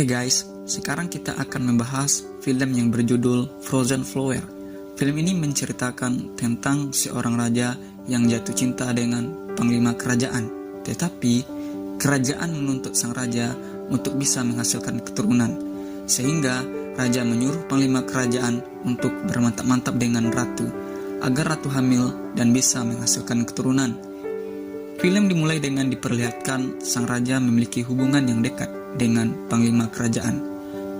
Oke guys, sekarang kita akan membahas film yang berjudul Frozen Flower. Film ini menceritakan tentang seorang raja yang jatuh cinta dengan panglima kerajaan. Tetapi, kerajaan menuntut sang raja untuk bisa menghasilkan keturunan. Sehingga, raja menyuruh panglima kerajaan untuk bermantap-mantap dengan ratu, agar ratu hamil dan bisa menghasilkan keturunan. Film dimulai dengan diperlihatkan sang raja memiliki hubungan yang dekat dengan panglima kerajaan.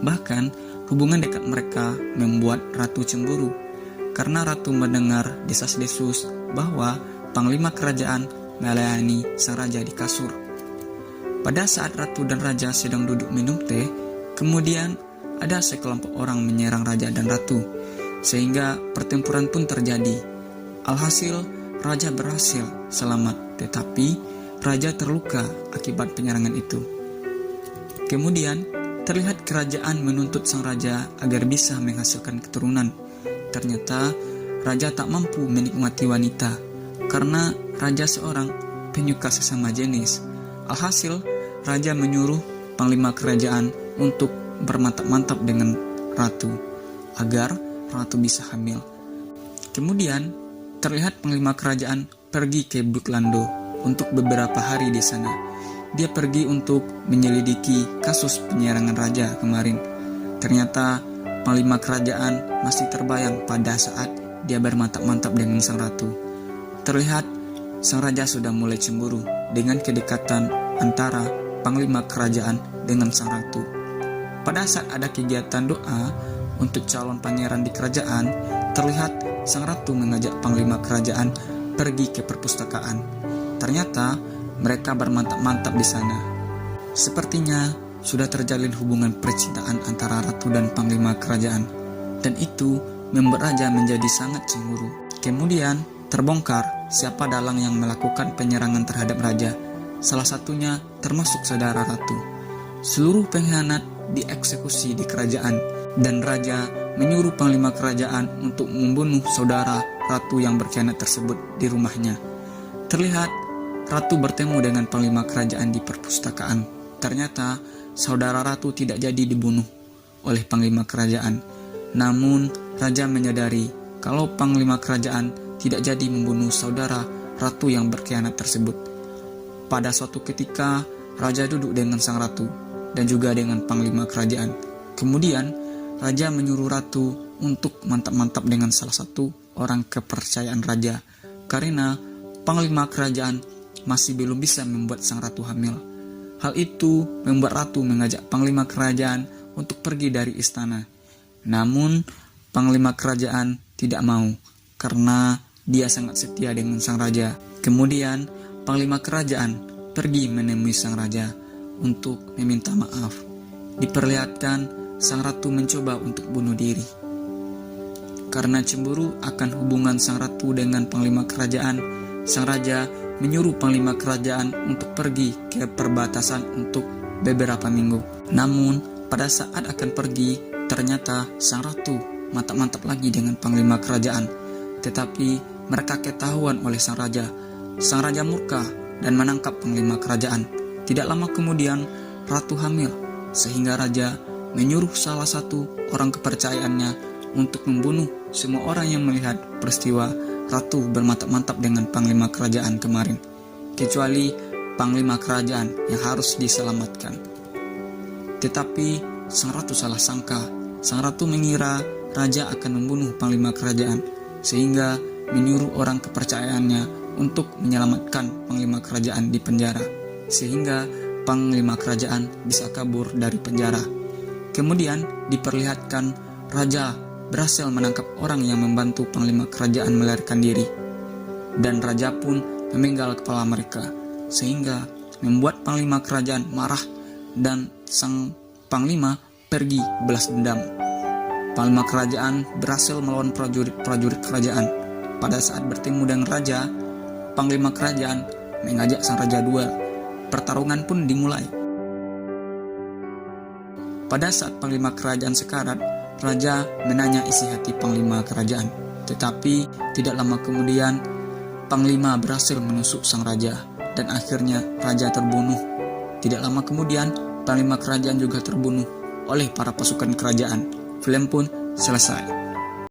Bahkan, hubungan dekat mereka membuat ratu cemburu, karena ratu mendengar desas-desus bahwa panglima kerajaan melayani sang raja di kasur. Pada saat ratu dan raja sedang duduk minum teh, kemudian ada sekelompok orang menyerang raja dan ratu, sehingga pertempuran pun terjadi. Alhasil, raja berhasil selamat, tetapi raja terluka akibat penyerangan itu. Kemudian, terlihat kerajaan menuntut sang raja agar bisa menghasilkan keturunan. Ternyata, raja tak mampu menikmati wanita, karena raja seorang penyuka sesama jenis. Alhasil, raja menyuruh panglima kerajaan untuk bermantap-mantap dengan ratu, agar ratu bisa hamil. Kemudian, terlihat panglima kerajaan pergi ke Buklando untuk beberapa hari di sana. Dia pergi untuk menyelidiki kasus penyerangan raja kemarin. Ternyata panglima kerajaan masih terbayang pada saat dia bermantap-mantap dengan sang ratu. Terlihat sang raja sudah mulai cemburu dengan kedekatan antara panglima kerajaan dengan sang ratu. Pada saat ada kegiatan doa untuk calon pangeran di kerajaan, terlihat sang ratu mengajak panglima kerajaan pergi ke perpustakaan. Ternyata mereka bermantap-mantap di sana. Sepertinya sudah terjalin hubungan percintaan antara ratu dan panglima kerajaan, dan itu membuat raja menjadi sangat cemburu. Kemudian terbongkar siapa dalang yang melakukan penyerangan terhadap raja. Salah satunya termasuk saudara ratu. Seluruh pengkhianat dieksekusi di kerajaan, dan raja menyuruh panglima kerajaan untuk membunuh saudara ratu yang berkhianat tersebut di rumahnya. Terlihat ratu bertemu dengan panglima kerajaan di perpustakaan. Ternyata saudara ratu tidak jadi dibunuh oleh panglima kerajaan. Namun raja menyadari kalau panglima kerajaan tidak jadi membunuh saudara ratu yang berkhianat tersebut. Pada suatu ketika, raja duduk dengan sang ratu dan juga dengan panglima kerajaan. Kemudian raja menyuruh ratu untuk mantap-mantap dengan salah satu orang kepercayaan raja, karena panglima kerajaan masih belum bisa membuat sang ratu hamil. Hal itu membuat ratu mengajak panglima kerajaan untuk pergi dari istana. Namun, panglima kerajaan tidak mau, karena dia sangat setia dengan sang raja. Kemudian, panglima kerajaan pergi menemui sang raja untuk meminta maaf. Diperlihatkan sang ratu mencoba untuk bunuh diri. Karena cemburu akan hubungan sang ratu dengan panglima kerajaan, sang raja menyuruh panglima kerajaan untuk pergi ke perbatasan untuk beberapa minggu. Namun, pada saat akan pergi, ternyata sang ratu mantap-mantap lagi dengan panglima kerajaan. Tetapi mereka ketahuan oleh sang raja. Sang raja murka dan menangkap panglima kerajaan. Tidak lama kemudian, ratu hamil, sehingga raja menyuruh salah satu orang kepercayaannya untuk membunuh semua orang yang melihat peristiwa ratu bermantap-mantap dengan panglima kerajaan kemarin, kecuali panglima kerajaan yang harus diselamatkan. Tetapi sang ratu salah sangka. Sang ratu mengira raja akan membunuh panglima kerajaan, sehingga menyuruh orang kepercayaannya untuk menyelamatkan panglima kerajaan di penjara, sehingga panglima kerajaan bisa kabur dari penjara. Kemudian diperlihatkan raja berhasil menangkap orang yang membantu panglima kerajaan melarikan diri, dan raja pun memenggal kepala mereka, sehingga membuat panglima kerajaan marah dan sang panglima pergi balas dendam. Panglima kerajaan berhasil melawan prajurit kerajaan. Pada saat bertemu dengan raja, panglima kerajaan mengajak sang raja duel. Pertarungan pun dimulai. Pada saat panglima kerajaan sekarat, raja menanya isi hati panglima kerajaan. Tetapi tidak lama kemudian, panglima berhasil menusuk sang raja, dan akhirnya raja terbunuh. Tidak lama kemudian, Panglima kerajaan juga terbunuh oleh para pasukan kerajaan. Film pun selesai.